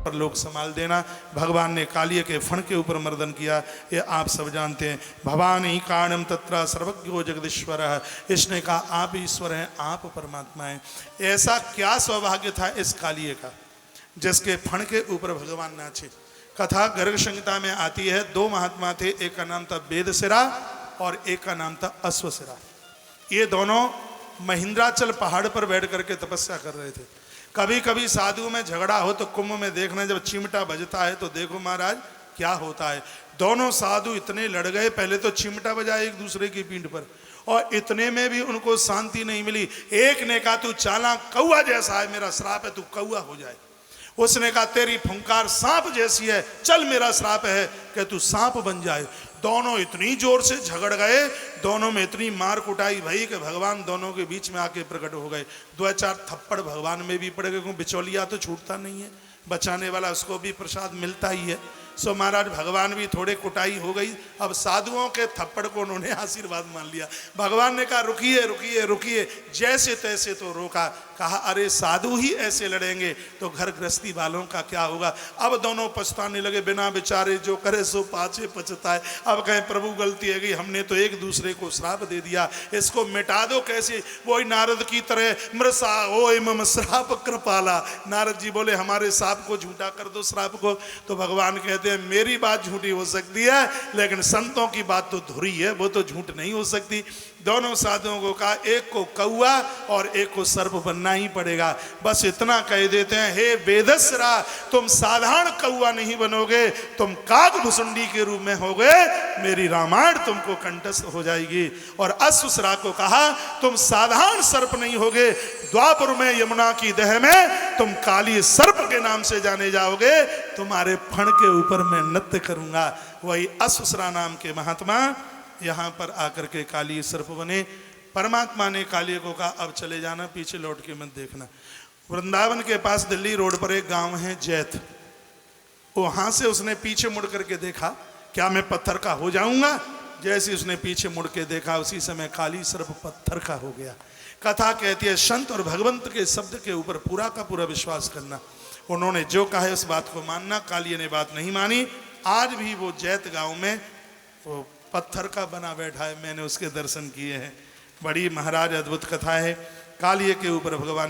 परलोक संभाल देना। भगवान ने कालिए के फण के ऊपर मर्दन किया, ये आप सब जानते हैं। भवानी कारणम तत्र सर्वज्ञो जगदीश्वर, इसने कहा आप ईश्वर हैं, आप परमात्मा हैं। ऐसा क्या सौभाग्य था इस कालिए का जिसके फण के ऊपर भगवान नाचे। कथा गर्ग संहिता में आती है, दो महात्मा थे, एक का नाम था वेदशिरा और एक का नाम था अश्वशिरा। ये दोनों महिंद्राचल पहाड़ पर बैठ करके तपस्या कर रहे थे। कभी कभी साधु में झगड़ा हो तो कुंभ में देखना, जब चिमटा बजता है तो देखो महाराज क्या होता है। दोनों साधु इतने लड़ गए, पहले तो चिमटा बजा एक दूसरे की पीठ पर, और इतने में भी उनको शांति नहीं मिली। एक ने कहा तू चालाक कौआ जैसा है, मेरा श्राप है तू कौआ हो जाए। उसने कहा तेरी फुंकार सांप जैसी है, चल मेरा श्राप है कि तू सांप बन जाए। दोनों इतनी जोर से झगड़ गए, दोनों में इतनी मार कुटाई भई कि भगवान दोनों के बीच में आके प्रकट हो गए। 2-4 थप्पड़ भगवान में भी पड़ गए, क्योंकि बिचौलिया तो छूटता नहीं है, बचाने वाला उसको भी प्रसाद मिलता ही है। सो महाराज भगवान भी थोड़े कुटाई हो गई। अब साधुओं के थप्पड़ को उन्होंने आशीर्वाद मान लिया। भगवान ने कहा रुकिए रुकिए रुकिए, जैसे तैसे तो रोका। कहा अरे साधु ही ऐसे लड़ेंगे तो घर गृहस्थी वालों का क्या होगा। अब दोनों पछताने लगे, बिना बेचारे जो करे सो पाछे पछताए। अब कहें प्रभु गलती है गई, हमने तो एक दूसरे को श्राप दे दिया, इसको मिटा दो कैसे। वही नारद की तरह मृषा ओय मम श्राप कृपाला, नारद जी बोले हमारे श्राप को झूठा कर दो, श्राप को। तो भगवान कहते मेरी बात झूठी हो सकती है, लेकिन संतों की बात तो धुरी है, वो तो झूठ नहीं हो सकती। दोनों साधुओं को कहा एक को कौआ और एक को सर्प बनना ही पड़ेगा। बस इतना कह देते हैं, हे वेदशिरा तुम साधारण कौआ नहीं बनोगे, तुम काग भुसुंडी के रूप में होगे, मेरी रामायण तुमको कंठस्थ हो जाएगी। और अश्वशिरा को कहा तुम साधारण सर्प नहीं होगे, द्वापर में यमुना की दह में तुम काली सर्प के नाम से जाने जाओगे, तुम्हारे फण के ऊपर मैं नृत्य करूंगा। वही अश्वशिरा नाम के महात्मा यहाँ पर आकर के काली सर्प बने। परमात्मा ने काली को कहा अब चले जाना, पीछे लौट के मत देखना। वृंदावन के पास दिल्ली रोड पर एक गांव है जैत, वहां से उसने पीछे मुड़ करके देखा, क्या मैं पत्थर का हो जाऊंगा। जैसे उसने पीछे मुड़ के देखा, उसी समय काली सर्प पत्थर का हो गया। कथा कहती है संत और भगवंत के शब्द के ऊपर पूरा का पूरा विश्वास करना। उन्होंने जो कहा है उस बात को मानना। काली ने बात नहीं मानी। आज भी वो जैत गांव में वो पत्थर का बना बैठा है, मैंने उसके दर्शन किए हैं। बड़ी महाराज अद्भुत कथा है। कालिए के ऊपर भगवान